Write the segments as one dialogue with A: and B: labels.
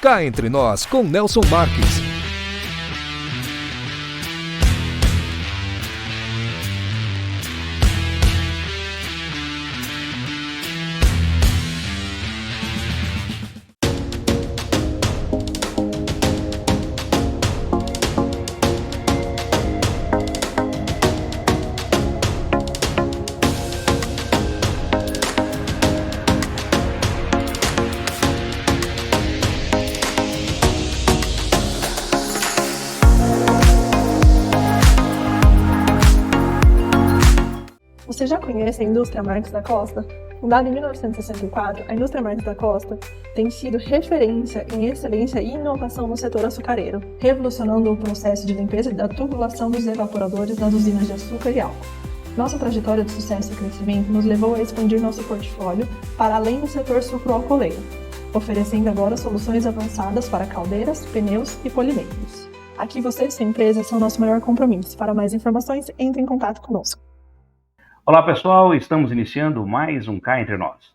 A: Cá Entre Nós, com Nelson Marques.
B: Você já conhece a indústria Marques da Costa? Fundada em 1964, a indústria Marques da Costa tem sido referência em excelência e inovação no setor açucareiro, revolucionando o processo de limpeza da tubulação dos evaporadores das usinas de açúcar e álcool. Nossa trajetória de sucesso e crescimento nos levou a expandir nosso portfólio para além do setor sucroalcooleiro, oferecendo agora soluções avançadas para caldeiras, pneus e polimentos. Aqui você e sua empresa são nosso maior compromisso. Para mais informações, entre em contato conosco.
C: Olá pessoal, estamos iniciando mais um Cá Entre Nós.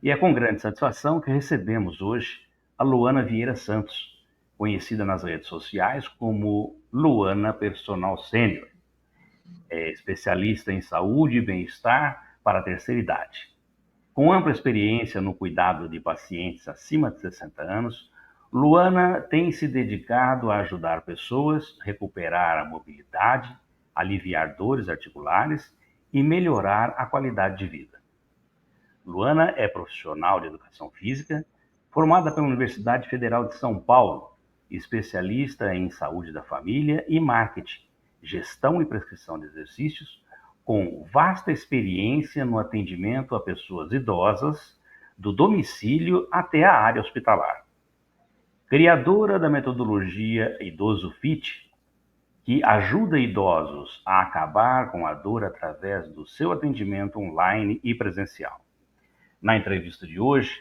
C: E é com grande satisfação que recebemos hoje a Luana Vieira Santos, conhecida nas redes sociais como Luana Personal Sênior. É especialista em saúde e bem-estar para a terceira idade. Com ampla experiência no cuidado de pacientes acima de 60 anos, Luana tem se dedicado a ajudar pessoas a recuperar a mobilidade, aliviar dores articulares e melhorar a qualidade de vida. Luana é profissional de educação física, formada pela Universidade Federal de São Paulo, especialista em saúde da família e marketing, gestão e prescrição de exercícios, com vasta experiência no atendimento a pessoas idosas, do domicílio até a área hospitalar. Criadora da metodologia Idoso Fit, que ajuda idosos a acabar com a dor através do seu atendimento online e presencial. Na entrevista de hoje,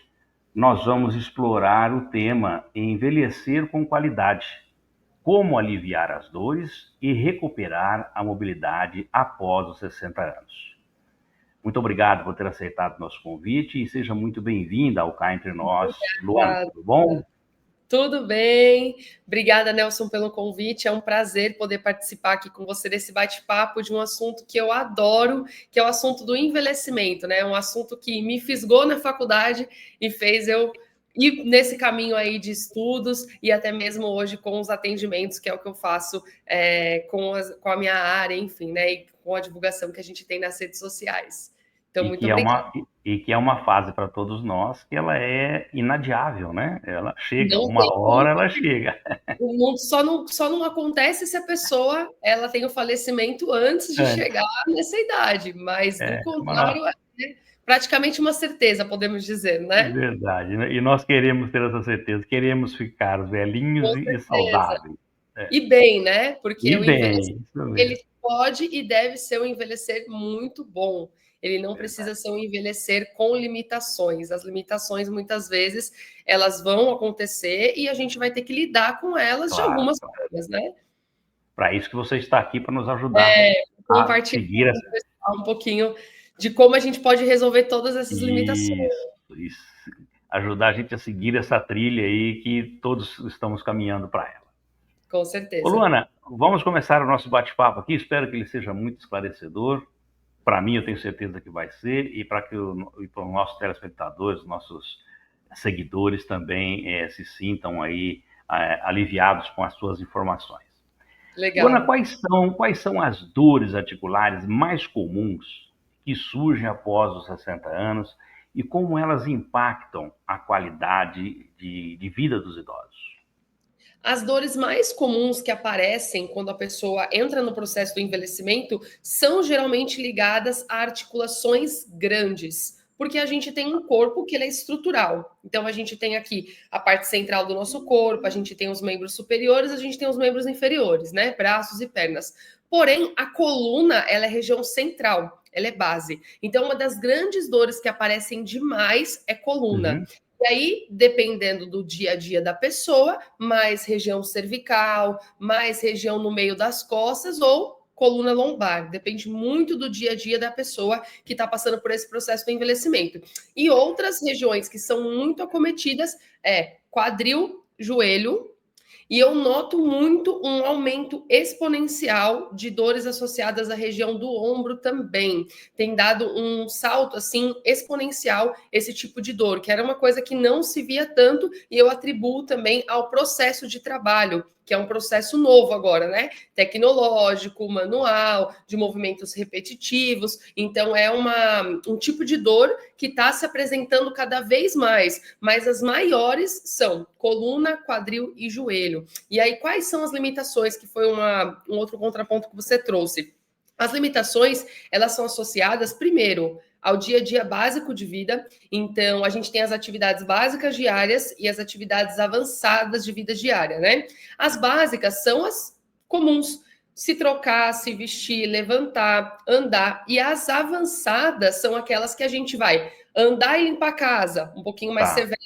C: nós vamos explorar o tema Envelhecer com Qualidade, como aliviar as dores e recuperar a mobilidade após os 60 anos. Muito obrigado por ter aceitado nosso convite e seja muito bem-vinda ao Cá Entre Nós. Luana, tudo bom?
D: Tudo bem, obrigada Nelson pelo convite, é um prazer poder participar aqui com você desse bate-papo de um assunto que eu adoro, que é o assunto do envelhecimento, né? Um assunto que me fisgou na faculdade e fez eu ir nesse caminho aí de estudos e até mesmo hoje com os atendimentos, que é o que eu faço com a minha área, enfim, né? E com a divulgação que a gente tem nas redes sociais. Então, muito obrigada.
C: E que é uma fase para todos nós que ela é inadiável, né? Ela chega,
D: Não
C: uma
D: tem
C: hora
D: como.
C: ela chega.
D: O mundo só não acontece se a pessoa ela tem o falecimento antes de chegar nessa idade, mas do contrário, é praticamente uma certeza, podemos dizer, né?
C: Verdade, né? E nós queremos ter essa certeza, queremos ficar velhinhos e saudáveis.
D: E bem, né? Porque o
C: envelhecimento,
D: ele pode e deve ser um envelhecer muito bom. Ele não
C: Verdade.
D: Precisa ser um envelhecer com limitações. As limitações, muitas vezes, elas vão acontecer e a gente vai ter que lidar com elas de algumas formas, né?
C: Para isso que você está aqui, para nos ajudar
D: a seguir um pouquinho de como a gente pode resolver todas essas limitações.
C: Isso. Ajudar a gente a seguir essa trilha aí que todos estamos caminhando para ela.
D: Com certeza.
C: Ô, Luana, vamos começar o nosso bate-papo aqui. Espero que ele seja muito esclarecedor. Para mim, eu tenho certeza que vai ser, e para os nossos telespectadores, nossos seguidores também se sintam aí aliviados com as suas informações.
D: Legal.
C: Luana, quais são as dores articulares mais comuns que surgem após os 60 anos e como elas impactam a qualidade de vida dos idosos?
D: As dores mais comuns que aparecem quando a pessoa entra no processo do envelhecimento são geralmente ligadas a articulações grandes, porque a gente tem um corpo que ele é estrutural. Então, a gente tem aqui a parte central do nosso corpo, a gente tem os membros superiores, a gente tem os membros inferiores, né? Braços e pernas. Porém, a coluna, ela é região central, ela é base. Então, uma das grandes dores que aparecem demais é coluna.
C: Uhum.
D: E aí, dependendo do dia a dia da pessoa, mais região cervical, mais região no meio das costas ou coluna lombar. Depende muito do dia a dia da pessoa que está passando por esse processo do envelhecimento. E outras regiões que são muito acometidas é quadril, joelho, e eu noto muito um aumento exponencial de dores associadas à região do ombro também. Tem dado um salto, assim, exponencial esse tipo de dor, que era uma coisa que não se via tanto, e eu atribuo também ao processo de trabalho, que é um processo novo agora, né? Tecnológico, manual, de movimentos repetitivos. Então, é um tipo de dor que está se apresentando cada vez mais, mas as maiores são coluna, quadril e joelho. E aí, quais são as limitações, que foi um outro contraponto que você trouxe? As limitações, elas são associadas, primeiro, ao dia a dia básico de vida. Então, a gente tem as atividades básicas diárias e as atividades avançadas de vida diária, né? As básicas são as comuns: se trocar, se vestir, levantar, andar. E as avançadas são aquelas que a gente vai andar e limpar a casa, um pouquinho mais severo.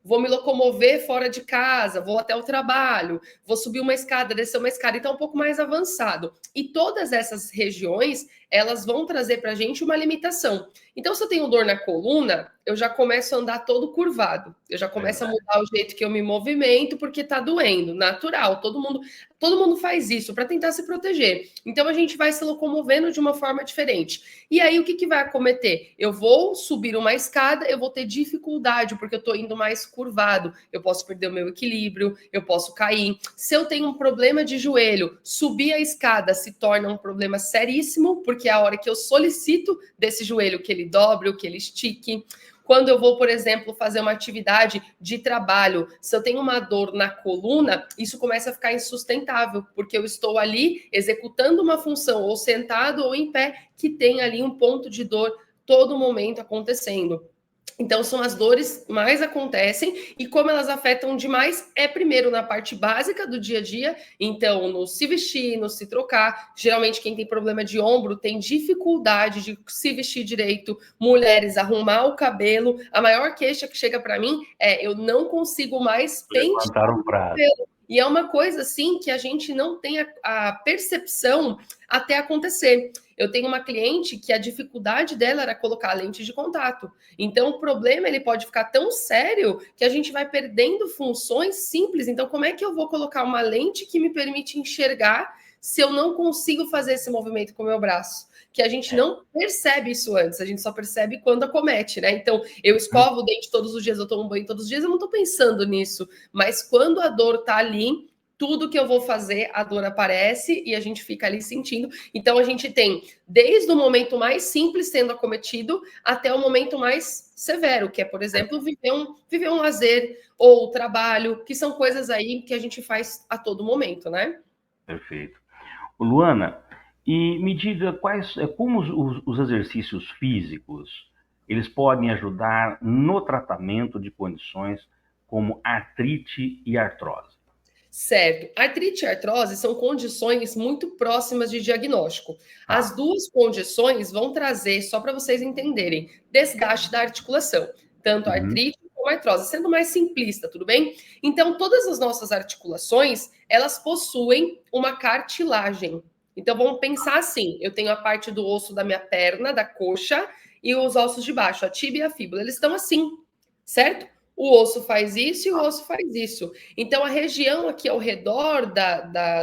D: Vou me locomover fora de casa, vou até o trabalho, vou subir uma escada, descer uma escada, então um pouco mais avançado. E todas essas regiões, elas vão trazer para a gente uma limitação. Então, se eu tenho dor na coluna, eu já começo a andar todo curvado. Eu já começo a mudar o jeito que eu me movimento, porque tá doendo, natural. Todo mundo faz isso para tentar se proteger. Então, a gente vai se locomovendo de uma forma diferente. E aí, o que vai acometer? Eu vou subir uma escada, eu vou ter dificuldade, porque eu tô indo mais curvado. Eu posso perder o meu equilíbrio, eu posso cair. Se eu tenho um problema de joelho, subir a escada se torna um problema seríssimo, porque é a hora que eu solicito desse joelho que ele dobre, que ele estique. Quando eu vou, por exemplo, fazer uma atividade de trabalho, se eu tenho uma dor na coluna, isso começa a ficar insustentável, porque eu estou ali executando uma função, ou sentado ou em pé, que tem ali um ponto de dor todo momento acontecendo. Então, são as dores que mais acontecem, e como elas afetam demais, é primeiro na parte básica do dia a dia, então no se vestir, no se trocar. Geralmente quem tem problema de ombro tem dificuldade de se vestir direito, mulheres arrumar o cabelo. A maior queixa que chega para mim é: eu não consigo mais pentear o cabelo. E é uma coisa assim que a gente não tem a percepção até acontecer. Eu tenho uma cliente que a dificuldade dela era colocar lente de contato. Então, o problema ele pode ficar tão sério que a gente vai perdendo funções simples. Então, como é que eu vou colocar uma lente que me permite enxergar se eu não consigo fazer esse movimento com o meu braço? Que a gente não percebe isso antes, a gente só percebe quando acomete, né? Então, eu escovo o dente todos os dias, eu tomo banho todos os dias, eu não estou pensando nisso. Mas quando a dor está ali, tudo que eu vou fazer, a dor aparece e a gente fica ali sentindo. Então, a gente tem desde o momento mais simples sendo acometido até o momento mais severo, que é, por exemplo, viver um lazer ou trabalho, que são coisas aí que a gente faz a todo momento, né?
C: Perfeito. Luana, e me diga como os exercícios físicos eles podem ajudar no tratamento de condições como artrite e artrose.
D: Certo. Artrite e artrose são condições muito próximas de diagnóstico. As duas condições vão trazer, só para vocês entenderem, desgaste da articulação, tanto a artrite como a artrose, sendo mais simplista, tudo bem? Então, todas as nossas articulações, elas possuem uma cartilagem. Então, vamos pensar assim: eu tenho a parte do osso da minha perna, da coxa, e os ossos de baixo, a tíbia e a fíbula, eles estão assim, certo? O osso faz isso e o osso faz isso. Então, a região aqui ao redor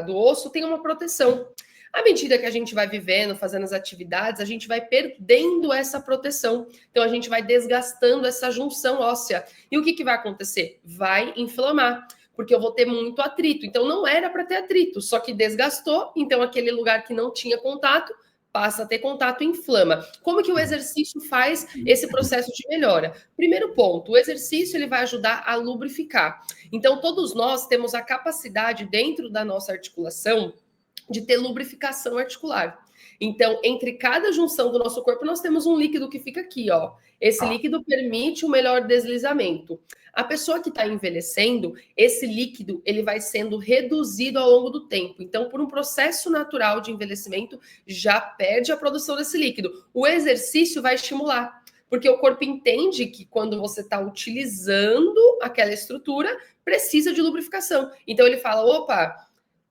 D: do osso tem uma proteção. À medida que a gente vai vivendo, fazendo as atividades, a gente vai perdendo essa proteção. Então, a gente vai desgastando essa junção óssea. E o que vai acontecer? Vai inflamar, porque eu vou ter muito atrito. Então, não era para ter atrito, só que desgastou. Então, aquele lugar que não tinha contato passa a ter contato e inflama. Como que o exercício faz esse processo de melhora? Primeiro ponto, o exercício ele vai ajudar a lubrificar. Então, todos nós temos a capacidade dentro da nossa articulação de ter lubrificação articular. Então, entre cada junção do nosso corpo, nós temos um líquido que fica aqui, ó. Esse líquido permite um melhor deslizamento. A pessoa que está envelhecendo, esse líquido ele vai sendo reduzido ao longo do tempo. Então, por um processo natural de envelhecimento, já perde a produção desse líquido. O exercício vai estimular, porque o corpo entende que quando você está utilizando aquela estrutura, precisa de lubrificação. Então, ele fala: opa,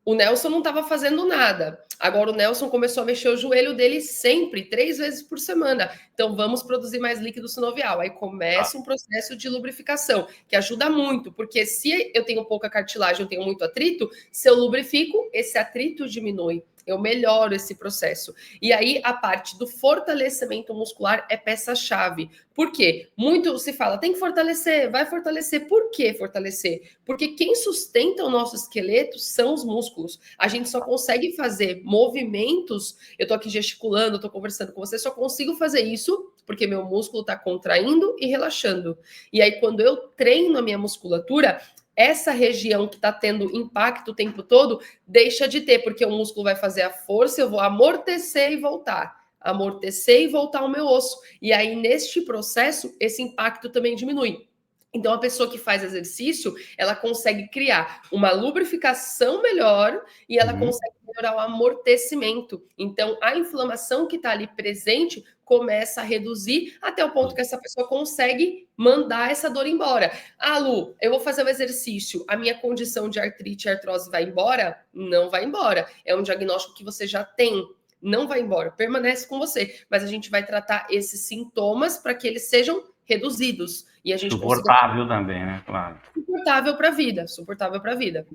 D: O Nelson não estava fazendo nada. Agora o Nelson começou a mexer o joelho dele sempre, 3 vezes por semana. Então vamos produzir mais líquido sinovial. Aí começa um processo de lubrificação, que ajuda muito, porque se eu tenho pouca cartilagem, eu tenho muito atrito, se eu lubrifico, esse atrito diminui. Eu melhoro esse processo. E aí, a parte do fortalecimento muscular é peça-chave. Por quê? Muito se fala, tem que fortalecer, vai fortalecer. Por que fortalecer? Porque quem sustenta o nosso esqueleto são os músculos. A gente só consegue fazer movimentos, eu tô aqui gesticulando, tô conversando com você, só consigo fazer isso porque meu músculo tá contraindo e relaxando. E aí, quando eu treino a minha musculatura, essa região que está tendo impacto o tempo todo, deixa de ter, porque o músculo vai fazer a força, eu vou amortecer e voltar. Amortecer e voltar ao meu osso. E aí, neste processo, esse impacto também diminui. Então, a pessoa que faz exercício, ela consegue criar uma lubrificação melhor e ela consegue melhorar o amortecimento. Então, a inflamação que está ali presente começa a reduzir até o ponto que essa pessoa consegue mandar essa dor embora. Ah, Lu, eu vou fazer o exercício, a minha condição de artrite e artrose vai embora? Não vai embora. É um diagnóstico que você já tem. Não vai embora, permanece com você. Mas a gente vai tratar esses sintomas para que eles sejam reduzidos. E a gente
C: suportável também, né? Claro.
D: Suportável para a vida, suportável para a vida.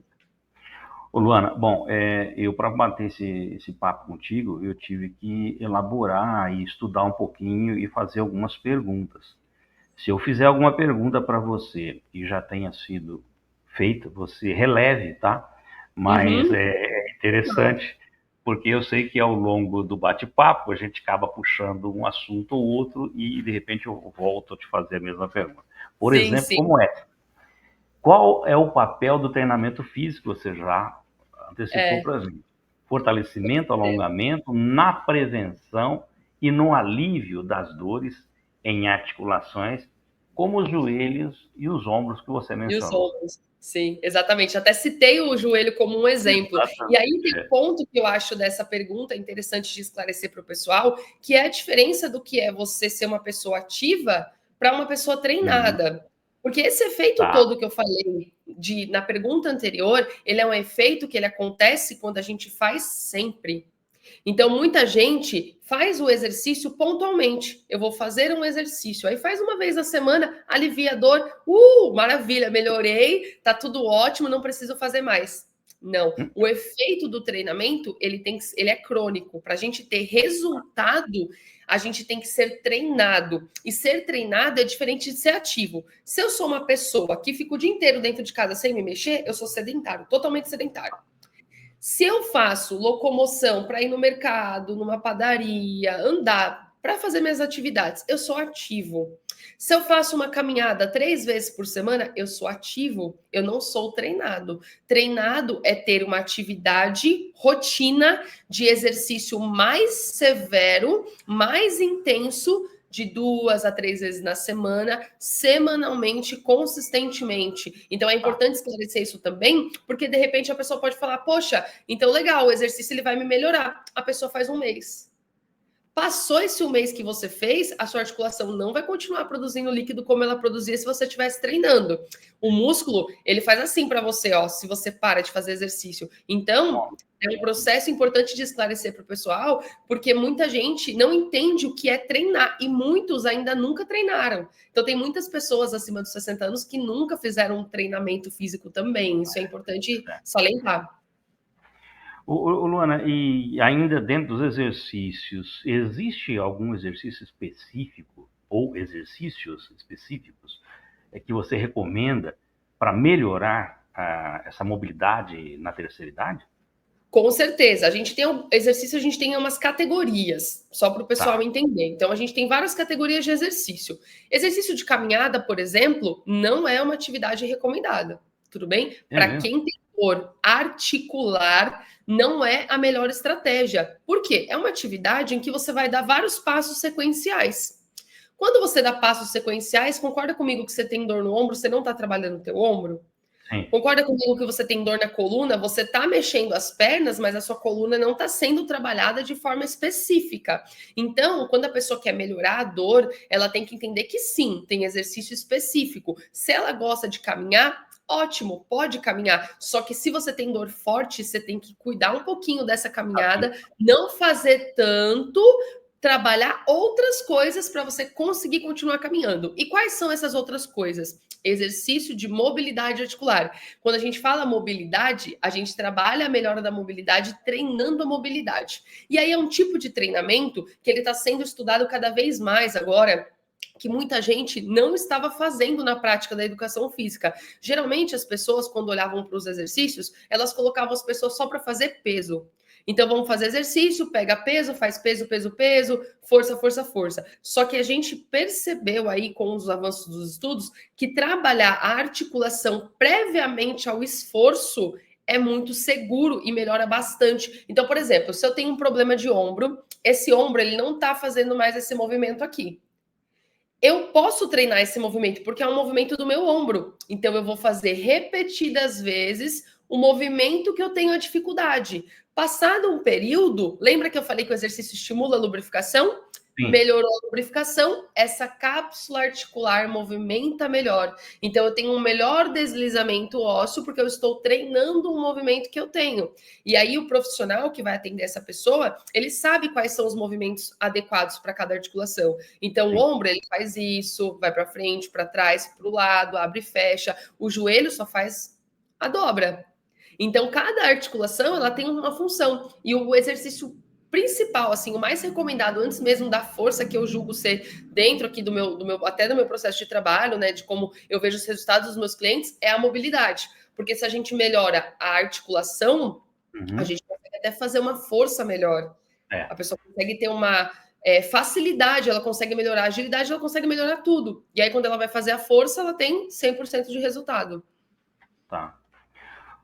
C: Ô, Luana, bom, eu para bater esse papo contigo, eu tive que elaborar e estudar um pouquinho e fazer algumas perguntas. Se eu fizer alguma pergunta para você que já tenha sido feita, você releve, tá? Mas é interessante, porque eu sei que ao longo do bate-papo a gente acaba puxando um assunto ou outro e de repente eu volto a te fazer a mesma pergunta. Por exemplo, como é? Qual é o papel do treinamento físico? Você já antecipou para a gente. Fortalecimento, alongamento, na prevenção e no alívio das dores em articulações, como os joelhos e os ombros que você mencionou.
D: E os ombros, sim, exatamente. Até citei o joelho como um exemplo. Exatamente. E aí tem um ponto que eu acho dessa pergunta interessante de esclarecer para o pessoal, que é a diferença do que é você ser uma pessoa ativa para uma pessoa treinada. Porque esse efeito todo que eu falei na pergunta anterior, ele é um efeito que ele acontece quando a gente faz sempre. Então, muita gente faz o exercício pontualmente. Eu vou fazer um exercício. Aí faz uma vez na semana, alivia a dor. Maravilha, melhorei, tá tudo ótimo, não preciso fazer mais. Não, o efeito do treinamento, ele é crônico. Para a gente ter resultado, a gente tem que ser treinado. E ser treinado é diferente de ser ativo. Se eu sou uma pessoa que fica o dia inteiro dentro de casa sem me mexer, eu sou sedentário, totalmente sedentário. Se eu faço locomoção para ir no mercado, numa padaria, andar, para fazer minhas atividades, eu sou ativo. Se eu faço uma caminhada 3 vezes por semana, eu sou ativo, eu não sou treinado. Treinado é ter uma atividade, rotina de exercício mais severo, mais intenso, de 2 a 3 vezes na semana, semanalmente, consistentemente. Então, é importante esclarecer isso também, porque, de repente, a pessoa pode falar, poxa, então, legal, o exercício ele vai me melhorar. A pessoa faz um mês. Passou esse um mês que você fez, a sua articulação não vai continuar produzindo líquido como ela produzia se você estivesse treinando. O músculo, ele faz assim para você, ó, se você para de fazer exercício. Então, é um processo importante de esclarecer para o pessoal, porque muita gente não entende o que é treinar, e muitos ainda nunca treinaram. Então, tem muitas pessoas acima dos 60 anos que nunca fizeram um treinamento físico também. Isso é importante salientar.
C: Luana, e ainda dentro dos exercícios, existe algum exercício específico ou exercícios específicos que você recomenda para melhorar essa mobilidade na terceira idade?
D: Com certeza. A gente tem exercício, a gente tem umas categorias, só para o pessoal entender. Então, a gente tem várias categorias de exercício. Exercício de caminhada, por exemplo, não é uma atividade recomendada, tudo bem? Para quem tem dor articular, não é a melhor estratégia. Por quê? É uma atividade em que você vai dar vários passos sequenciais. Quando você dá passos sequenciais, concorda comigo que você tem dor no ombro, você não está trabalhando o teu ombro? Sim. Concorda comigo que você tem dor na coluna, você está mexendo as pernas, mas a sua coluna não está sendo trabalhada de forma específica. Então, quando a pessoa quer melhorar a dor, ela tem que entender que sim, tem exercício específico. Se ela gosta de caminhar, ótimo, pode caminhar. Só que se você tem dor forte, você tem que cuidar um pouquinho dessa caminhada, não fazer tanto, trabalhar outras coisas para você conseguir continuar caminhando. E quais são essas outras coisas? Exercício de mobilidade articular. Quando a gente fala mobilidade, a gente trabalha a melhora da mobilidade treinando a mobilidade. E aí é um tipo de treinamento que ele está sendo estudado cada vez mais agora, que muita gente não estava fazendo na prática da educação física. Geralmente as pessoas, quando olhavam para os exercícios, elas colocavam as pessoas só para fazer peso. Então vamos fazer exercício, pega peso, faz peso, peso, peso, força, força, força. Só que a gente percebeu aí com os avanços dos estudos que trabalhar a articulação previamente ao esforço é muito seguro e melhora bastante. Então, por exemplo, se eu tenho um problema de ombro, esse ombro ele não está fazendo mais esse movimento aqui. Eu posso treinar esse movimento porque é um movimento do meu ombro. Então eu vou fazer repetidas vezes o movimento que eu tenho a dificuldade. Passado um período, lembra que eu falei que o exercício estimula a lubrificação? Sim. Melhorou a lubrificação, essa cápsula articular movimenta melhor. Então, eu tenho um melhor deslizamento ósseo, porque eu estou treinando um movimento que eu tenho. E aí, o profissional que vai atender essa pessoa, ele sabe quais são os movimentos adequados para cada articulação. Então, o ombro, ele faz isso, vai para frente, para trás, para o lado, abre e fecha. O joelho só faz a dobra. Então, cada articulação, ela tem uma função. E o exercício principal, assim, o mais recomendado, antes mesmo da força que eu julgo ser dentro aqui do meu até do meu processo de trabalho, né, de como eu vejo os resultados dos meus clientes, é a mobilidade. Porque se a gente melhora a articulação, a gente consegue até fazer uma força melhor. A pessoa consegue ter uma facilidade, ela consegue melhorar a agilidade, ela consegue melhorar tudo. E aí, quando ela vai fazer a força, ela tem 100% de resultado.
C: Tá.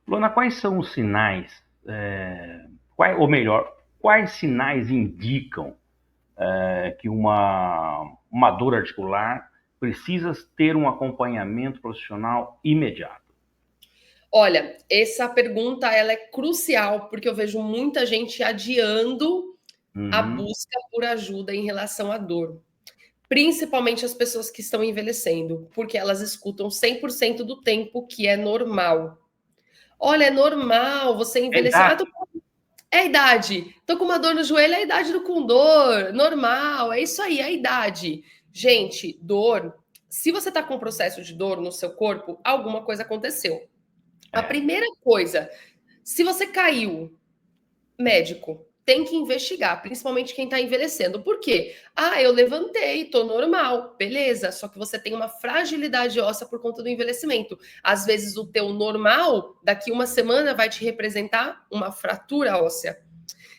C: Luana, quais são os sinais, ou melhor, quais sinais indicam que uma dor articular precisa ter um acompanhamento profissional imediato?
D: Olha, essa pergunta ela é crucial, porque eu vejo muita gente adiando a busca por ajuda em relação à dor. Principalmente as pessoas que estão envelhecendo, porque elas escutam 100% do tempo que é normal. Olha, é normal você envelhecer. É a idade. Tô com uma dor no joelho, é a idade do com dor. Normal, é isso aí, é a idade. Gente, dor. Se você tá com um processo de dor no seu corpo, alguma coisa aconteceu. A primeira coisa, se você caiu, médico, tem que investigar, principalmente quem está envelhecendo. Por quê? Eu levantei, tô normal, beleza. Só que você tem uma fragilidade óssea por conta do envelhecimento. Às vezes o teu normal, daqui uma semana, vai te representar uma fratura óssea.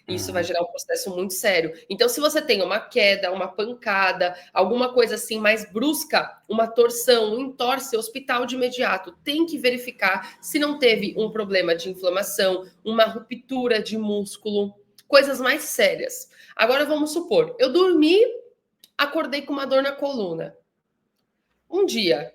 D: Isso vai gerar um processo muito sério. Então, se você tem uma queda, uma pancada, alguma coisa assim mais brusca, uma torção, um entorse, hospital de imediato. Tem que verificar se não teve um problema de inflamação, uma ruptura de músculo, coisas mais sérias. Agora, vamos supor, eu dormi, acordei com uma dor na coluna. Um dia.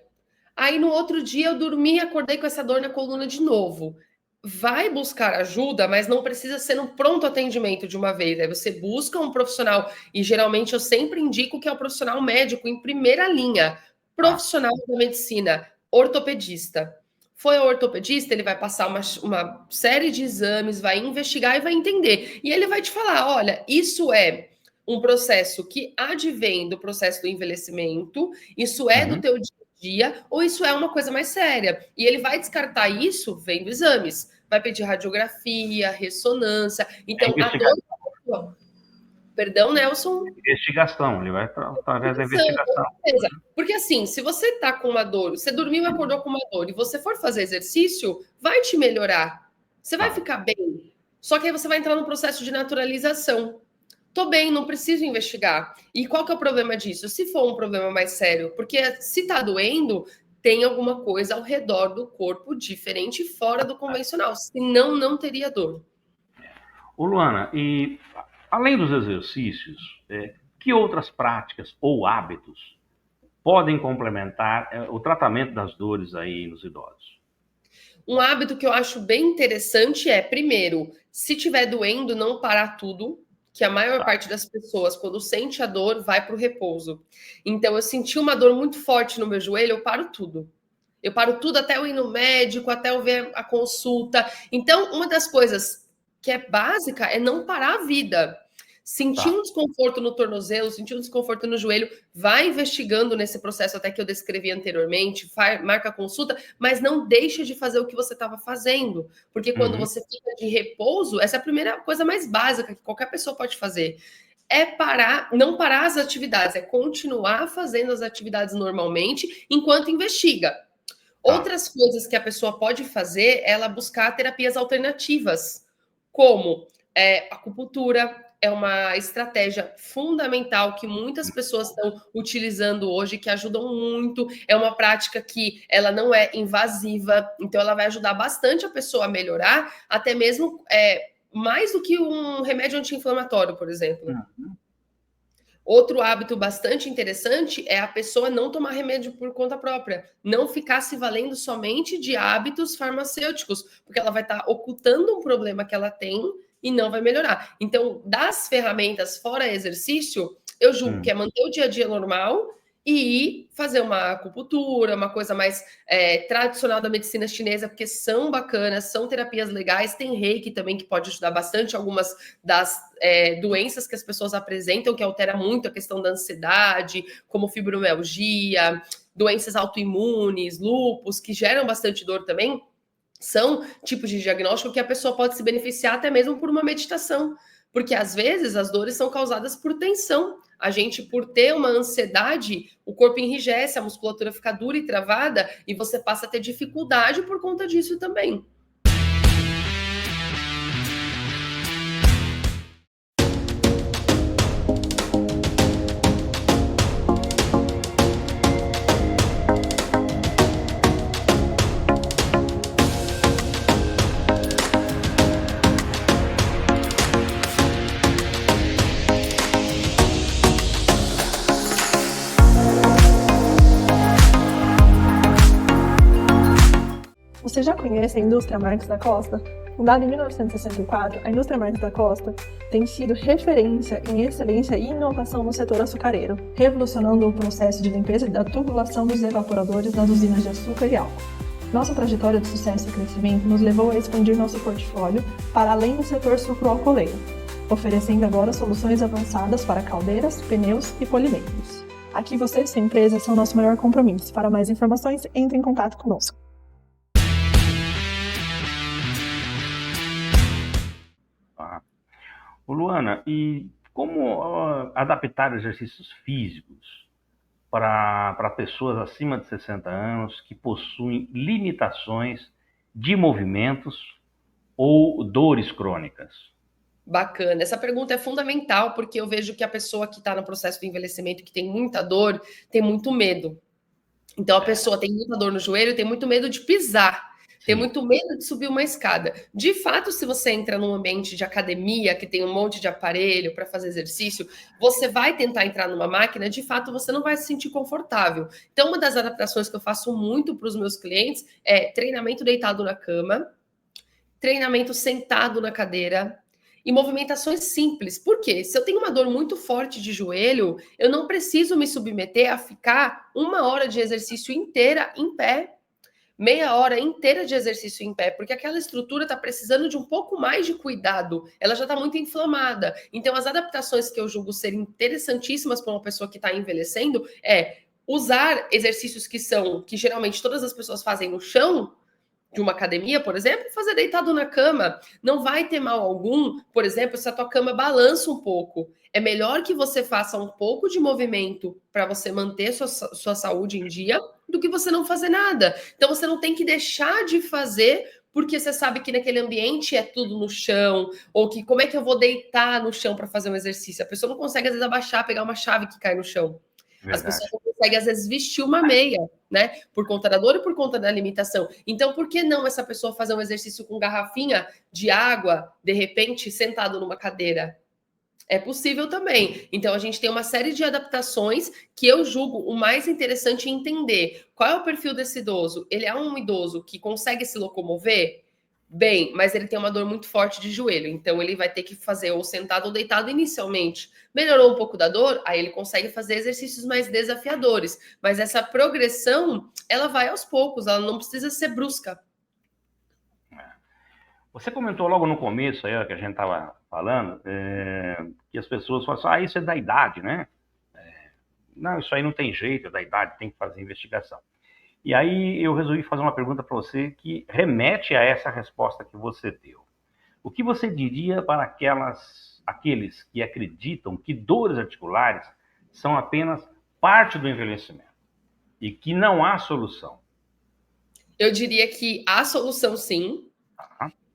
D: Aí, no outro dia, eu dormi e acordei com essa dor na coluna de novo. Vai buscar ajuda, mas não precisa ser um pronto atendimento de uma vez. Aí você busca um profissional, e geralmente eu sempre indico que é o profissional médico em primeira linha, profissional da medicina, ortopedista. Foi ao ortopedista, ele vai passar uma série de exames, vai investigar e vai entender. E ele vai te falar, olha, isso é um processo que advém do processo do envelhecimento, isso é do teu dia, ou isso é uma coisa mais séria. E ele vai descartar isso vendo exames. Vai pedir radiografia, ressonância. Então, a dor... Perdão, Nelson?
C: Investigação, ele vai através da investigação.
D: Porque assim, se você tá com uma dor, você dormiu e acordou com uma dor, e você for fazer exercício, vai te melhorar. Você vai ficar bem. Só que aí você vai entrar num processo de naturalização. Tô bem, não preciso investigar. E qual que é o problema disso? Se for um problema mais sério, porque se tá doendo, tem alguma coisa ao redor do corpo diferente fora do convencional. Senão, não teria dor.
C: Ô, Luana, e além dos exercícios, que outras práticas ou hábitos podem complementar o tratamento das dores aí nos idosos?
D: Um hábito que eu acho bem interessante é, primeiro, se tiver doendo, não parar tudo, que a maior parte das pessoas, quando sente a dor, vai para o repouso. Então, eu senti uma dor muito forte no meu joelho, eu paro tudo. Eu paro tudo até eu ir no médico, até eu ver a consulta. Então, uma das coisas que é básica é não parar a vida. Sentir um desconforto no tornozelo, sentir um desconforto no joelho, vai investigando nesse processo até que eu descrevi anteriormente, marca a consulta, mas não deixa de fazer o que você estava fazendo. Porque quando você fica de repouso, essa é a primeira coisa mais básica que qualquer pessoa pode fazer. É parar, não parar as atividades, é continuar fazendo as atividades normalmente enquanto investiga. Outras coisas que a pessoa pode fazer é ela buscar terapias alternativas, como acupuntura, é uma estratégia fundamental que muitas pessoas estão utilizando hoje, que ajudam muito. É uma prática que ela não é invasiva, então ela vai ajudar bastante a pessoa a melhorar, até mesmo mais do que um remédio anti-inflamatório, por exemplo. Outro hábito bastante interessante é a pessoa não tomar remédio por conta própria, não ficar se valendo somente de hábitos farmacêuticos, porque ela vai estar ocultando um problema que ela tem e não vai melhorar. Então, das ferramentas fora exercício, eu julgo que é manter o dia a dia normal e fazer uma acupuntura, uma coisa mais tradicional da medicina chinesa, porque são bacanas, são terapias legais, tem reiki também que pode ajudar bastante algumas das doenças que as pessoas apresentam, que altera muito a questão da ansiedade, como fibromialgia, doenças autoimunes, lúpus, que geram bastante dor também. São tipos de diagnóstico que a pessoa pode se beneficiar até mesmo por uma meditação, porque às vezes as dores são causadas por tensão. A gente, por ter uma ansiedade, o corpo enrijece, a musculatura fica dura e travada, e você passa a ter dificuldade por conta disso também.
B: Você já conhece a indústria Marques da Costa? Fundada em 1964, a indústria Marques da Costa tem sido referência em excelência e inovação no setor açucareiro, revolucionando o processo de limpeza da tubulação dos evaporadores das usinas de açúcar e álcool. Nossa trajetória de sucesso e crescimento nos levou a expandir nosso portfólio para além do setor sucroalcooleiro, oferecendo agora soluções avançadas para caldeiras, pneus e polimentos. Aqui você e sua empresa são nosso maior compromisso. Para mais informações, entre em contato conosco.
C: Luana, e como adaptar exercícios físicos para pessoas acima de 60 anos que possuem limitações de movimentos ou dores crônicas?
D: Bacana. Essa pergunta é fundamental, porque eu vejo que a pessoa que está no processo do envelhecimento, que tem muita dor, tem muito medo. Então, a pessoa tem muita dor no joelho, tem muito medo de pisar. Tem muito medo de subir uma escada. De fato, se você entra num ambiente de academia, que tem um monte de aparelho para fazer exercício, você vai tentar entrar numa máquina, de fato, você não vai se sentir confortável. Então, uma das adaptações que eu faço muito para os meus clientes é treinamento deitado na cama, treinamento sentado na cadeira e movimentações simples. Por quê? Se eu tenho uma dor muito forte de joelho, eu não preciso me submeter a ficar 1 hora de exercício inteira em pé. Meia hora inteira de exercício em pé, porque aquela estrutura está precisando de um pouco mais de cuidado, ela já está muito inflamada. Então, as adaptações que eu julgo serem interessantíssimas para uma pessoa que está envelhecendo é usar exercícios que geralmente todas as pessoas fazem no chão, de uma academia, por exemplo, fazer deitado na cama. Não vai ter mal algum, por exemplo, se a tua cama balança um pouco. É melhor que você faça um pouco de movimento para você manter sua saúde em dia do que você não fazer nada. Então, você não tem que deixar de fazer porque você sabe que naquele ambiente é tudo no chão, ou que como é que eu vou deitar no chão para fazer um exercício? A pessoa não consegue, às vezes, abaixar, pegar uma chave que cai no chão. Verdade. As pessoas não conseguem, às vezes, vestir uma meia, né? Por conta da dor e por conta da limitação. Então, por que não essa pessoa fazer um exercício com garrafinha de água, de repente, sentado numa cadeira? É possível também. Então, a gente tem uma série de adaptações que eu julgo o mais interessante entender. Qual é o perfil desse idoso? Ele é um idoso que consegue se locomover? Bem, mas ele tem uma dor muito forte de joelho, então ele vai ter que fazer ou sentado ou deitado inicialmente. Melhorou um pouco da dor, aí ele consegue fazer exercícios mais desafiadores. Mas essa progressão, ela vai aos poucos, ela não precisa ser brusca.
C: Você comentou logo no começo, aí, que a gente estava falando, que as pessoas falam assim, isso é da idade, né? Não, isso aí não tem jeito, é da idade, tem que fazer investigação. E aí eu resolvi fazer uma pergunta para você que remete a essa resposta que você deu. O que você diria para aqueles que acreditam que dores articulares são apenas parte do envelhecimento e que não há solução?
D: Eu diria que há solução sim,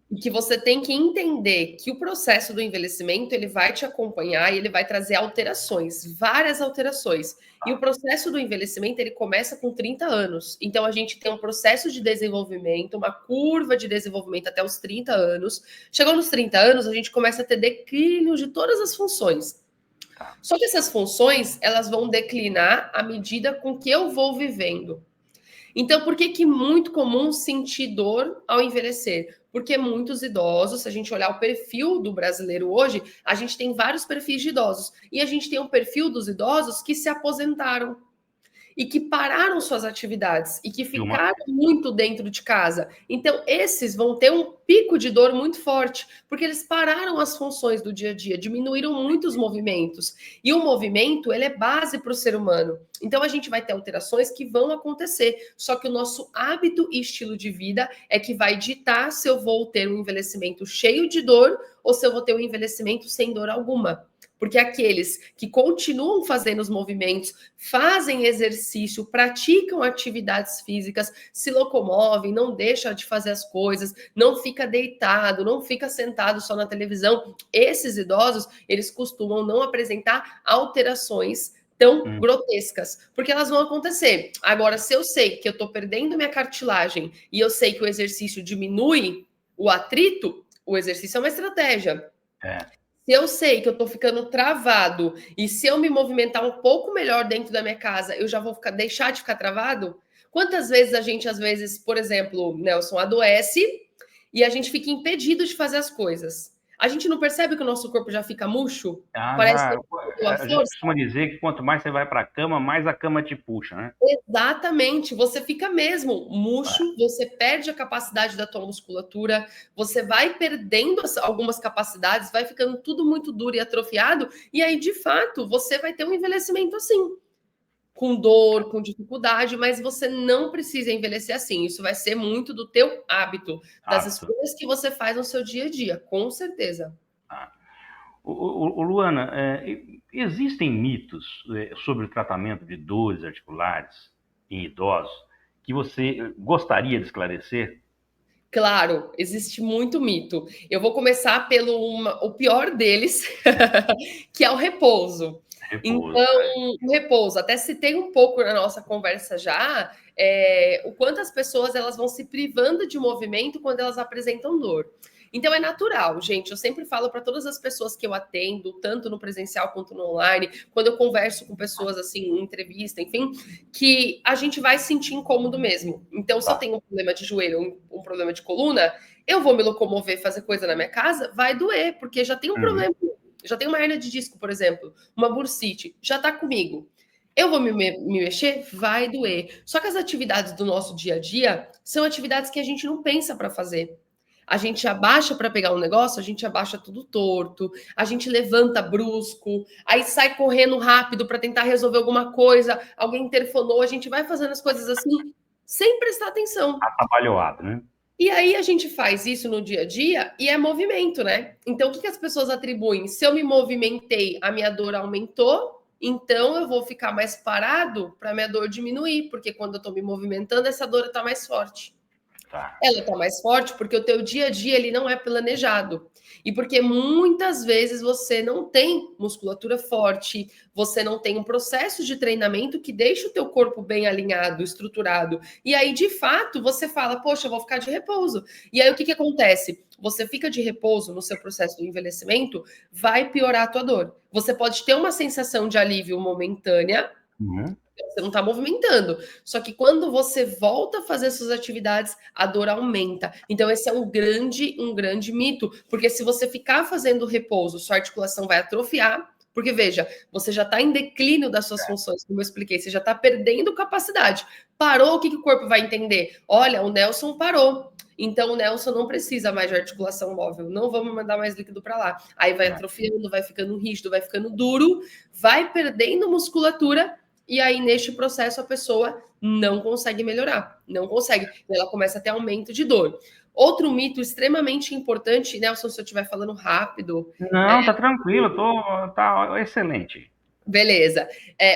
D: e que você tem que entender que o processo do envelhecimento ele vai te acompanhar e ele vai trazer alterações, várias alterações. E o processo do envelhecimento ele começa com 30 anos. Então a gente tem um processo de desenvolvimento, uma curva de desenvolvimento até os 30 anos. Chegou nos 30 anos, a gente começa a ter declínio de todas as funções. Só que essas funções, elas vão declinar à medida com que eu vou vivendo. Então, por que é muito comum sentir dor ao envelhecer? Porque muitos idosos, se a gente olhar o perfil do brasileiro hoje, a gente tem vários perfis de idosos. E a gente tem um perfil dos idosos que se aposentaram e que pararam suas atividades e que ficaram muito dentro de casa. Então, esses vão ter um pico de dor muito forte, porque eles pararam as funções do dia a dia, diminuíram muito os movimentos. E o movimento, ele é base para o ser humano. Então, a gente vai ter alterações que vão acontecer, só que o nosso hábito e estilo de vida é que vai ditar se eu vou ter um envelhecimento cheio de dor ou se eu vou ter um envelhecimento sem dor alguma. Porque aqueles que continuam fazendo os movimentos, fazem exercício, praticam atividades físicas, se locomovem, não deixam de fazer as coisas, não fica deitado, não fica sentado só na televisão, esses idosos, eles costumam não apresentar alterações tão grotescas, porque elas vão acontecer. Agora, se eu sei que eu estou perdendo minha cartilagem e eu sei que o exercício diminui o atrito, o exercício é uma estratégia. Se eu sei que eu estou ficando travado e se eu me movimentar um pouco melhor dentro da minha casa, eu já vou deixar de ficar travado? Quantas vezes a gente, às vezes, por exemplo, Nelson, adoece e a gente fica impedido de fazer as coisas? A gente não percebe que o nosso corpo já fica murcho? Parece que
C: a gente costuma dizer que quanto mais você vai para a cama, mais a cama te puxa, né?
D: Exatamente, você fica mesmo murcho, você perde a capacidade da tua musculatura, você vai perdendo algumas capacidades, vai ficando tudo muito duro e atrofiado, e aí, de fato, você vai ter um envelhecimento assim, com dor, com dificuldade, mas você não precisa envelhecer assim. Isso vai ser muito do teu hábito, das escolhas que você faz no seu dia a dia, com certeza.
C: Luana, existem mitos sobre o tratamento de dores articulares em idosos que você gostaria de esclarecer?
D: Claro, existe muito mito. Eu vou começar o pior deles, que é o repouso. Então, o repouso, até citei um pouco na nossa conversa já, o quanto as pessoas elas vão se privando de movimento quando elas apresentam dor. Então é natural, gente. Eu sempre falo para todas as pessoas que eu atendo, tanto no presencial quanto no online, quando eu converso com pessoas assim, em entrevista, enfim, que a gente vai sentir incômodo mesmo. Então, se eu tenho um problema de joelho, um problema de coluna, eu vou me locomover, fazer coisa na minha casa, vai doer, porque já tem um problema. Já tem uma hernia de disco, por exemplo, uma bursite, já tá comigo. Eu vou me mexer? Vai doer. Só que as atividades do nosso dia a dia são atividades que a gente não pensa para fazer. A gente abaixa para pegar um negócio, a gente abaixa tudo torto, a gente levanta brusco, aí sai correndo rápido para tentar resolver alguma coisa, alguém interfonou, a gente vai fazendo as coisas assim, sem prestar atenção.
C: Atabalhoado, né?
D: E aí a gente faz isso no dia a dia e é movimento, né? Então, o que as pessoas atribuem? Se eu me movimentei, a minha dor aumentou, então eu vou ficar mais parado para a minha dor diminuir, porque quando eu estou me movimentando, essa dor está mais forte. Ela está mais forte porque o teu dia a dia ele não é planejado. E porque muitas vezes você não tem musculatura forte, você não tem um processo de treinamento que deixa o teu corpo bem alinhado, estruturado. E aí, de fato, você fala, poxa, eu vou ficar de repouso. E aí, o que acontece? Você fica de repouso no seu processo do envelhecimento, vai piorar a tua dor. Você pode ter uma sensação de alívio momentânea, Você não está movimentando. Só que quando você volta a fazer suas atividades, a dor aumenta. Então, esse é um grande mito. Porque se você ficar fazendo repouso, sua articulação vai atrofiar. Porque, veja, você já está em declínio das suas funções, como eu expliquei, você já está perdendo capacidade. Parou, o que o corpo vai entender? Olha, o Nelson parou. Então, o Nelson não precisa mais de articulação móvel. Não vamos mandar mais líquido para lá. Aí vai atrofiando, vai ficando rígido, vai ficando duro, vai perdendo musculatura. E aí, neste processo, a pessoa não consegue melhorar. Não consegue. Ela começa a ter aumento de dor. Outro mito extremamente importante, Nelson, se eu estiver falando rápido...
C: Não, tá tranquilo, tá excelente.
D: Beleza.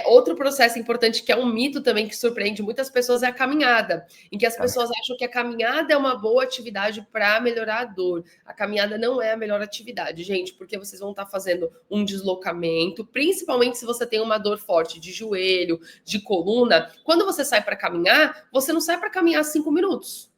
D: Outro processo importante, que é um mito também que surpreende muitas pessoas, é a caminhada, em que as pessoas acham que a caminhada é uma boa atividade para melhorar a dor. A caminhada não é a melhor atividade, gente, porque vocês vão estar fazendo um deslocamento, principalmente se você tem uma dor forte de joelho, de coluna. Quando você sai para caminhar, você não sai para caminhar 5 minutos.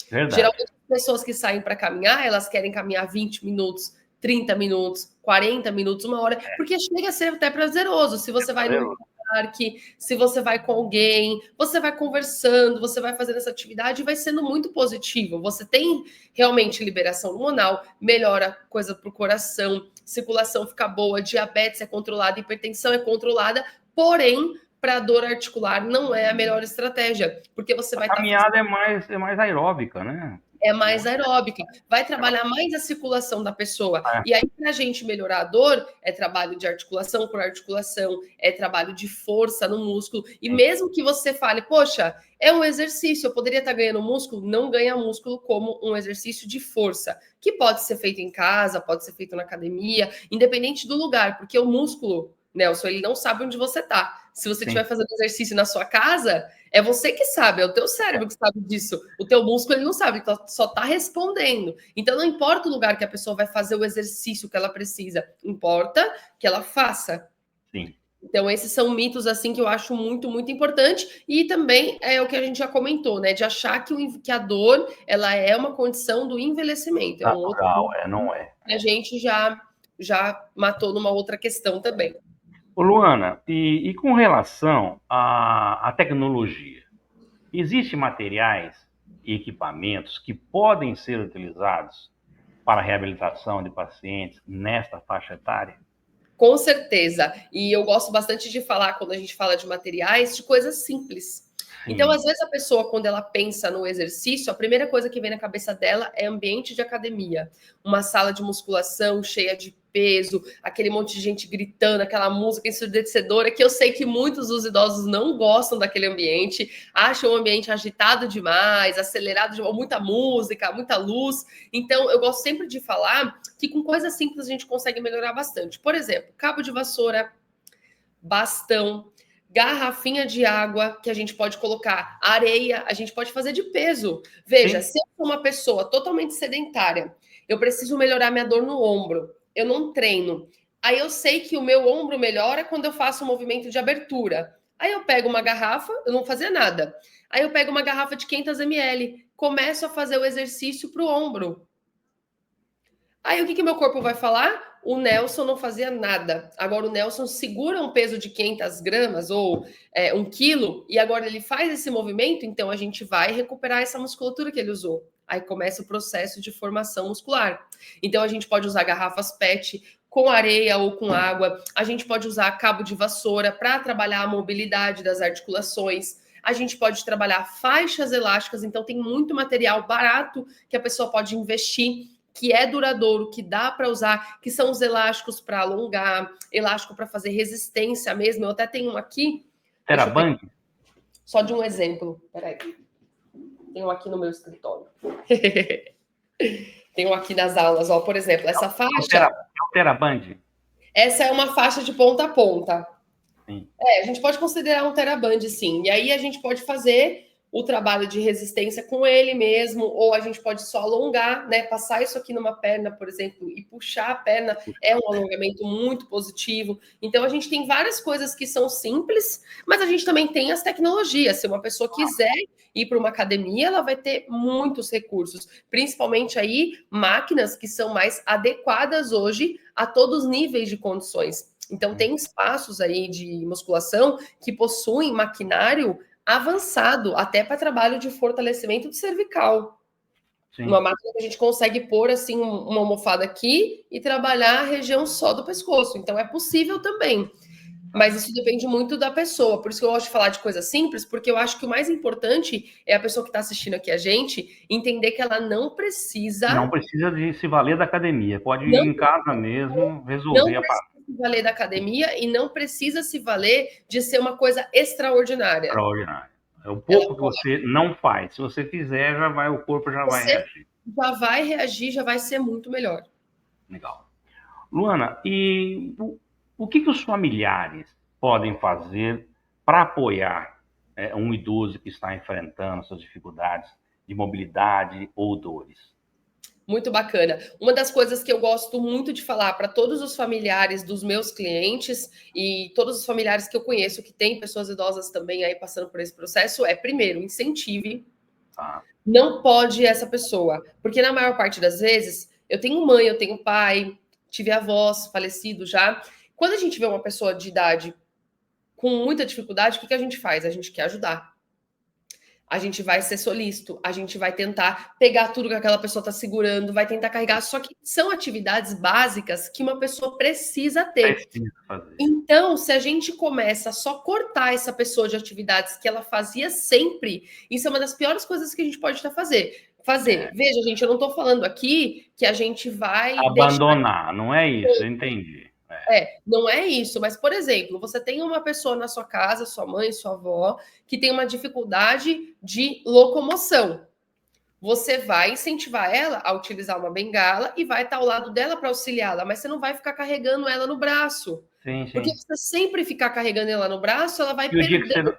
C: Verdade.
D: Geralmente, as pessoas que saem para caminhar, elas querem caminhar 20 minutos, 30 minutos, 40 minutos, 1 hora, porque chega a ser até prazeroso. Se você vai no parque, se você vai com alguém, você vai conversando, você vai fazendo essa atividade e vai sendo muito positivo. Você tem realmente liberação hormonal, melhora coisa para o coração, circulação fica boa, diabetes é controlada, hipertensão é controlada, porém, para dor articular não é a melhor estratégia, porque você vai estar...
C: A caminhada é mais aeróbica, né?
D: É mais aeróbica, vai trabalhar mais a circulação da pessoa. E aí, para a gente melhorar a dor, é trabalho de articulação por articulação, é trabalho de força no músculo. E mesmo que você fale, poxa, é um exercício, eu poderia estar ganhando músculo, não ganha músculo como um exercício de força, que pode ser feito em casa, pode ser feito na academia, independente do lugar, porque o músculo, Nelson, ele não sabe onde você está. Se você estiver fazendo exercício na sua casa, é você que sabe, é o teu cérebro que sabe disso. O teu músculo, ele não sabe, ele só está respondendo. Então, não importa o lugar que a pessoa vai fazer o exercício que ela precisa, importa que ela faça.
C: Sim.
D: Então, esses são mitos, assim, que eu acho muito, muito importante. E também é o que a gente já comentou, né? De achar que a dor, ela é uma condição do envelhecimento. É um outro mito,
C: não é.
D: A gente já matou numa outra questão também.
C: Ô, Luana, e com relação à tecnologia, existem materiais e equipamentos que podem ser utilizados para a reabilitação de pacientes nesta faixa etária?
D: Com certeza. E eu gosto bastante de falar, quando a gente fala de materiais, de coisas simples. Então, às vezes, a pessoa, quando ela pensa no exercício, a primeira coisa que vem na cabeça dela é ambiente de academia. Uma sala de musculação cheia de peso, aquele monte de gente gritando, aquela música ensurdecedora, que eu sei que muitos dos idosos não gostam daquele ambiente, acham o ambiente agitado demais, acelerado demais, muita música, muita luz. Então, eu gosto sempre de falar que com coisas simples a gente consegue melhorar bastante. Por exemplo, cabo de vassoura, bastão, garrafinha de água que a gente pode colocar, areia, a gente pode fazer de peso. Veja, se eu sou uma pessoa totalmente sedentária, eu preciso melhorar minha dor no ombro, eu não treino. Aí eu sei que o meu ombro melhora quando eu faço um movimento de abertura. Aí eu pego uma garrafa, eu não fazia nada. Aí eu pego uma garrafa de 500 ml, começo a fazer o exercício para o ombro. Aí o que meu corpo vai falar? O Nelson não fazia nada. Agora o Nelson segura um peso de 500 gramas ou 1 quilo e agora ele faz esse movimento, então a gente vai recuperar essa musculatura que ele usou. Aí começa o processo de formação muscular. Então a gente pode usar garrafas PET com areia ou com água. A gente pode usar cabo de vassoura para trabalhar a mobilidade das articulações. A gente pode trabalhar faixas elásticas. Então tem muito material barato que a pessoa pode investir, que é duradouro, que dá para usar, que são os elásticos para alongar, elástico para fazer resistência mesmo. Eu até tenho um aqui.
C: TheraBand?
D: Só de um exemplo. Peraí. Tenho aqui no meu escritório. Tenho aqui nas aulas, ó, por exemplo, essa faixa.
C: É o TheraBand?
D: Essa é uma faixa de ponta a ponta.
C: Sim.
D: A gente pode considerar um TheraBand, sim. E aí a gente pode fazer o trabalho de resistência com ele mesmo, ou a gente pode só alongar, né? Passar isso aqui numa perna, por exemplo, e puxar a perna é um alongamento muito positivo. Então, a gente tem várias coisas que são simples, mas a gente também tem as tecnologias. Se uma pessoa quiser ir para uma academia, ela vai ter muitos recursos, principalmente aí máquinas que são mais adequadas hoje a todos os níveis de condições. Então, tem espaços aí de musculação que possuem maquinário avançado, até para trabalho de fortalecimento de cervical.
C: Sim.
D: Uma máquina que a gente consegue pôr assim uma almofada aqui e trabalhar a região só do pescoço. Então, é possível também. Mas isso depende muito da pessoa. Por isso que eu gosto de falar de coisas simples, porque eu acho que o mais importante é a pessoa que está assistindo aqui a gente entender que ela não precisa.
C: Não precisa de se valer da academia. Pode ir em casa mesmo, resolver
D: não
C: a parada.
D: precisa se valer da academia e não precisa se valer de ser uma coisa extraordinária.
C: Extraordinário. É o pouco que você não faz. Se você fizer, o corpo já vai reagir.
D: Já vai reagir, já vai ser muito melhor.
C: Legal. Luana, e o que os familiares podem fazer para apoiar um idoso que está enfrentando suas dificuldades de mobilidade ou dores?
D: Muito bacana. Uma das coisas que eu gosto muito de falar para todos os familiares dos meus clientes e todos os familiares que eu conheço que têm pessoas idosas também aí passando por esse processo é, primeiro, incentive.
C: Tá.
D: Não pode essa pessoa, porque na maior parte das vezes eu tenho mãe, eu tenho pai, tive avós falecidos já. Quando a gente vê uma pessoa de idade com muita dificuldade, o que a gente faz? A gente quer ajudar. A gente vai ser solícito, a gente vai tentar pegar tudo que aquela pessoa está segurando, vai tentar carregar, só que são atividades básicas que uma pessoa precisa ter.
C: Precisa fazer.
D: Então, se a gente começa a só cortar essa pessoa de atividades que ela fazia sempre, isso é uma das piores coisas que a gente pode fazer. Veja, gente, eu não estou falando aqui que a gente vai
C: abandonar, não é isso, eu entendi.
D: Não é isso, mas, por exemplo, você tem uma pessoa na sua casa, sua mãe, sua avó, que tem uma dificuldade de locomoção. Você vai incentivar ela a utilizar uma bengala e vai estar ao lado dela para auxiliá-la, mas você não vai ficar carregando ela no braço.
C: Sim.
D: Porque se você sempre ficar carregando ela no braço, ela vai perder.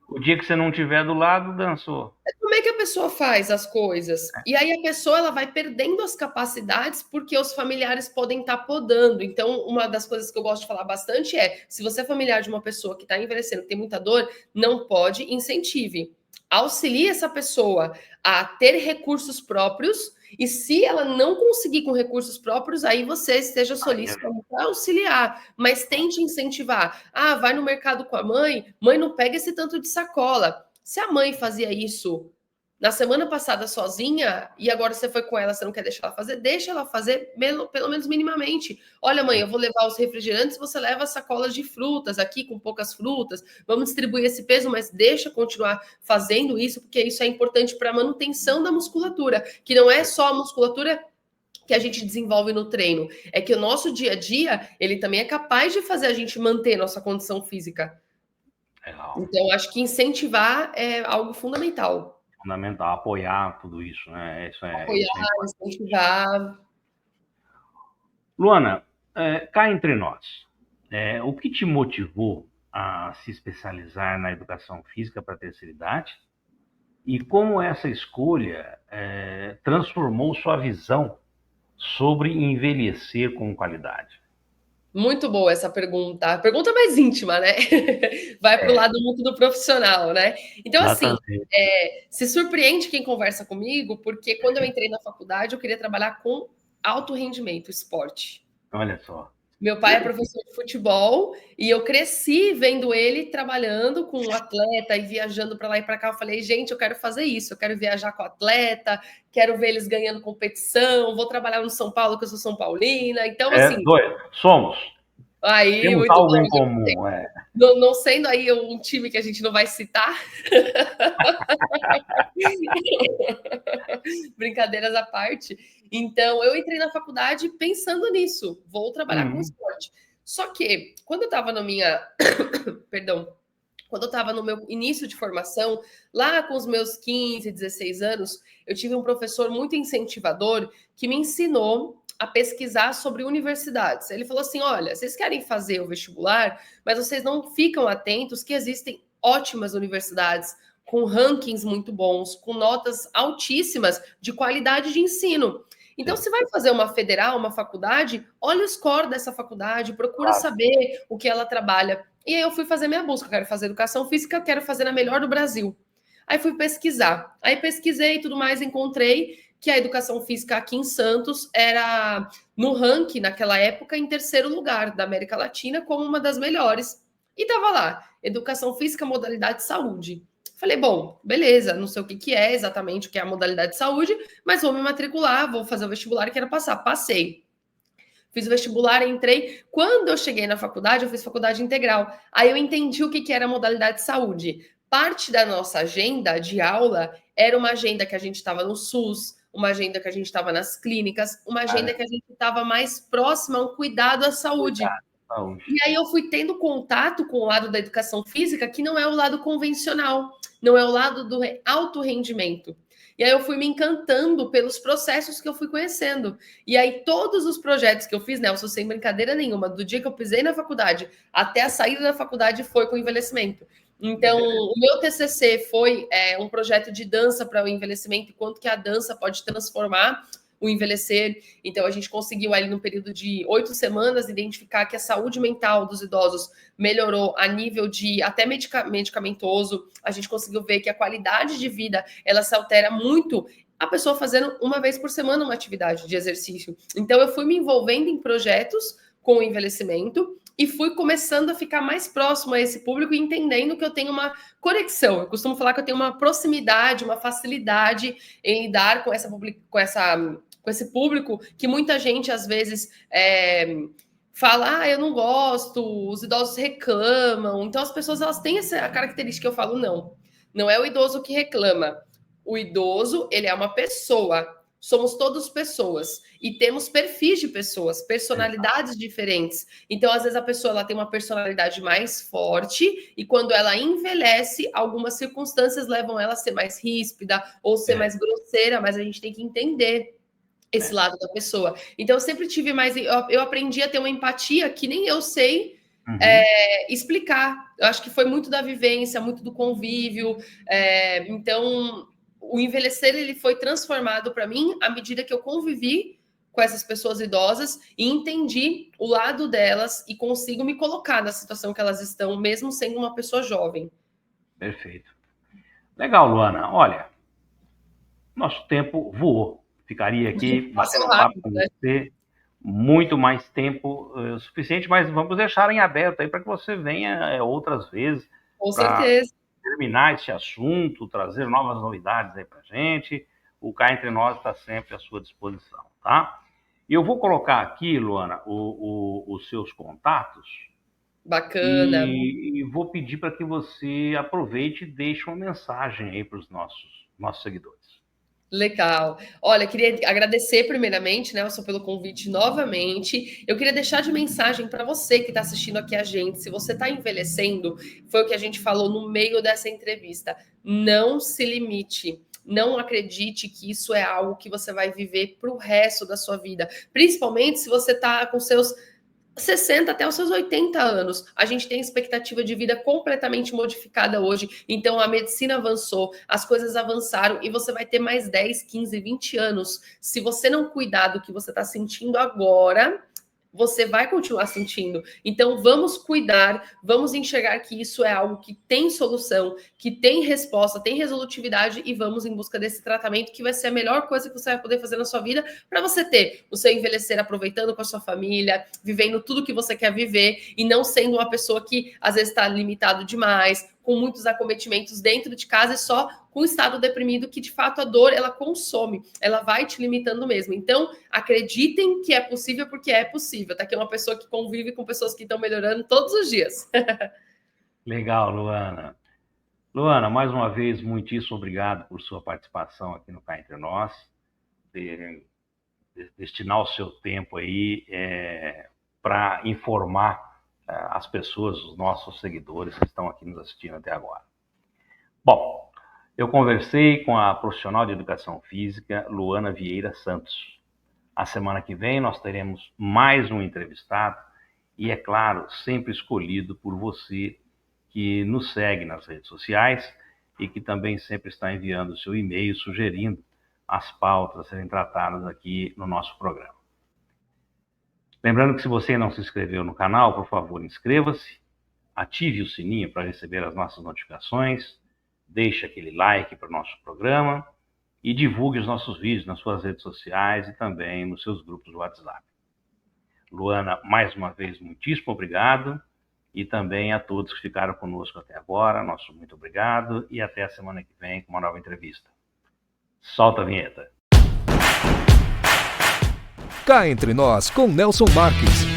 C: O dia que você não estiver do lado, dançou.
D: Como é que a pessoa faz as coisas? E aí a pessoa ela vai perdendo as capacidades porque os familiares podem estar podando. Então, uma das coisas que eu gosto de falar bastante é, se você é familiar de uma pessoa que está envelhecendo, que tem muita dor, não pode, incentive. Auxilie essa pessoa a ter recursos próprios e se ela não conseguir com recursos próprios, aí você esteja solícito para auxiliar, mas tente incentivar. Vai no mercado com a mãe não pega esse tanto de sacola. Se a mãe fazia isso na semana passada sozinha e agora você foi com ela, você não quer deixar ela fazer, deixa ela fazer pelo menos minimamente. Olha, mãe, eu vou levar os refrigerantes, você leva as sacolas de frutas aqui com poucas frutas, vamos distribuir esse peso, mas deixa continuar fazendo isso, porque isso é importante para a manutenção da musculatura, que não é só a musculatura que a gente desenvolve no treino, é que o nosso dia a dia, ele também é capaz de fazer a gente manter nossa condição física.
C: Legal.
D: Então, acho que incentivar é algo fundamental.
C: Fundamental, apoiar tudo isso, né?
D: Apoiar, incentivar.
C: Luana, cá entre nós, o que te motivou a se especializar na educação física para a terceira idade? E como essa escolha transformou sua visão sobre envelhecer com qualidade?
D: Muito boa essa pergunta. A pergunta mais íntima, né? Vai para o lado muito do profissional, né? Então, assim, se surpreende quem conversa comigo, porque quando eu entrei na faculdade, eu queria trabalhar com alto rendimento, esporte.
C: Olha só.
D: Meu pai é professor de futebol e eu cresci vendo ele trabalhando com um atleta e viajando para lá e para cá. Eu falei, gente, eu quero fazer isso, eu quero viajar com o atleta, quero ver eles ganhando competição, vou trabalhar no São Paulo, que eu sou São Paulina. Então, assim.
C: Somos.
D: Aí,
C: temos
D: muito
C: algo
D: bom,
C: em comum.
D: Não sendo aí um time que a gente não vai citar. Brincadeiras à parte. Então, eu entrei na faculdade pensando nisso. Vou trabalhar com esporte. Só que, quando eu estava na minha... Perdão. Quando eu estava no meu início de formação, lá com os meus 15, 16 anos, eu tive um professor muito incentivador que me ensinou a pesquisar sobre universidades. Ele falou assim, olha, vocês querem fazer o vestibular, mas vocês não ficam atentos que existem ótimas universidades com rankings muito bons, com notas altíssimas de qualidade de ensino. Então, se vai fazer uma federal, uma faculdade, olha o score dessa faculdade, procura saber o que ela trabalha. E aí eu fui fazer minha busca, quero fazer educação física, quero fazer na melhor do Brasil. Aí fui pesquisar. Aí pesquisei e tudo mais, encontrei, que a educação física aqui em Santos era, no ranking, naquela época, em terceiro lugar da América Latina, como uma das melhores. E estava lá, educação física, modalidade saúde. Falei, bom, beleza, não sei o que é exatamente o que é a modalidade de saúde, mas vou me matricular, vou fazer o vestibular e quero passar. Passei. Fiz o vestibular, entrei. Quando eu cheguei na faculdade, eu fiz faculdade integral. Aí eu entendi o que era a modalidade de saúde. Parte da nossa agenda de aula era uma agenda que a gente estava no SUS, uma agenda que a gente estava nas clínicas, uma agenda que a gente estava mais próxima a um cuidado à saúde. E aí eu fui tendo contato com o lado da educação física, que não é o lado convencional, não é o lado do alto rendimento. E aí eu fui me encantando pelos processos que eu fui conhecendo. E aí todos os projetos que eu fiz, Nelson, sem brincadeira nenhuma, do dia que eu pisei na faculdade até a saída da faculdade foi com envelhecimento. Então, o meu TCC foi um projeto de dança para o envelhecimento, quanto que a dança pode transformar o envelhecer. Então, a gente conseguiu ali no período de 8 semanas identificar que a saúde mental dos idosos melhorou a nível de até medicamentoso. A gente conseguiu ver que a qualidade de vida, ela se altera muito a pessoa fazendo uma vez por semana uma atividade de exercício. Então, eu fui me envolvendo em projetos com o envelhecimento e fui começando a ficar mais próximo a esse público e entendendo que eu tenho uma conexão. Eu costumo falar que eu tenho uma proximidade, uma facilidade em lidar com esse público que muita gente, às vezes, fala, eu não gosto, os idosos reclamam. Então, as pessoas elas têm essa característica. Eu falo, não é o idoso que reclama. O idoso, ele é uma pessoa. Somos todos pessoas e temos perfis de pessoas, personalidades diferentes. Então, às vezes, a pessoa ela tem uma personalidade mais forte e quando ela envelhece, algumas circunstâncias levam ela a ser mais ríspida ou ser mais grosseira, mas a gente tem que entender esse lado da pessoa. Então, eu sempre tive mais... Eu aprendi a ter uma empatia que nem eu sei explicar. Eu acho que foi muito da vivência, muito do convívio. Então... O envelhecer ele foi transformado para mim à medida que eu convivi com essas pessoas idosas e entendi o lado delas e consigo me colocar na situação que elas estão, mesmo sendo uma pessoa jovem.
C: Perfeito. Legal, Luana. Olha, nosso tempo voou. Ficaria aqui batendo papo com você muito mais tempo suficiente, mas vamos deixar em aberto aí para que você venha outras vezes.
D: Com certeza.
C: Terminar esse assunto, trazer novas novidades aí pra gente. O Cá Entre Nós está sempre à sua disposição, tá? E eu vou colocar aqui, Luana, os seus contatos.
D: Bacana.
C: E vou pedir para que você aproveite e deixe uma mensagem aí para os nossos seguidores.
D: Legal. Olha, queria agradecer primeiramente, Nelson, pelo convite novamente. Eu queria deixar de mensagem para você que está assistindo aqui a gente. Se você está envelhecendo, foi o que a gente falou no meio dessa entrevista. Não se limite. Não acredite que isso é algo que você vai viver para o resto da sua vida. Principalmente se você está com seus 60 até os seus 80 anos. A gente tem expectativa de vida completamente modificada hoje. Então, a medicina avançou, as coisas avançaram e você vai ter mais 10, 15, 20 anos. Se você não cuidar do que você está sentindo agora, você vai continuar sentindo. Então, vamos cuidar, vamos enxergar que isso é algo que tem solução, que tem resposta, tem resolutividade e vamos em busca desse tratamento que vai ser a melhor coisa que você vai poder fazer na sua vida para você ter o seu envelhecer aproveitando com a sua família, vivendo tudo que você quer viver e não sendo uma pessoa que às vezes está limitado demais, com muitos acometimentos dentro de casa e só com o estado deprimido que, de fato, a dor, ela consome, ela vai te limitando mesmo. Então, acreditem que é possível porque é possível. Tá aqui uma pessoa que convive com pessoas que estão melhorando todos os dias. Legal,
C: Luana. Luana, mais uma vez, muitíssimo obrigado por sua participação aqui no Cá Entre Nós, destinar o seu tempo aí para informar as pessoas, os nossos seguidores que estão aqui nos assistindo até agora. Bom, eu conversei com a profissional de educação física, Luana Vieira Santos. A semana que vem nós teremos mais um entrevistado e, é claro, sempre escolhido por você que nos segue nas redes sociais e que também sempre está enviando o seu e-mail sugerindo as pautas a serem tratadas aqui no nosso programa. Lembrando que se você não se inscreveu no canal, por favor, inscreva-se, ative o sininho para receber as nossas notificações, deixe aquele like para o nosso programa e divulgue os nossos vídeos nas suas redes sociais e também nos seus grupos do WhatsApp. Luana, mais uma vez, muitíssimo obrigado. E também a todos que ficaram conosco até agora, nosso muito obrigado e até a semana que vem com uma nova entrevista. Solta a vinheta.
A: Cá Entre Nós com Nelson Marques.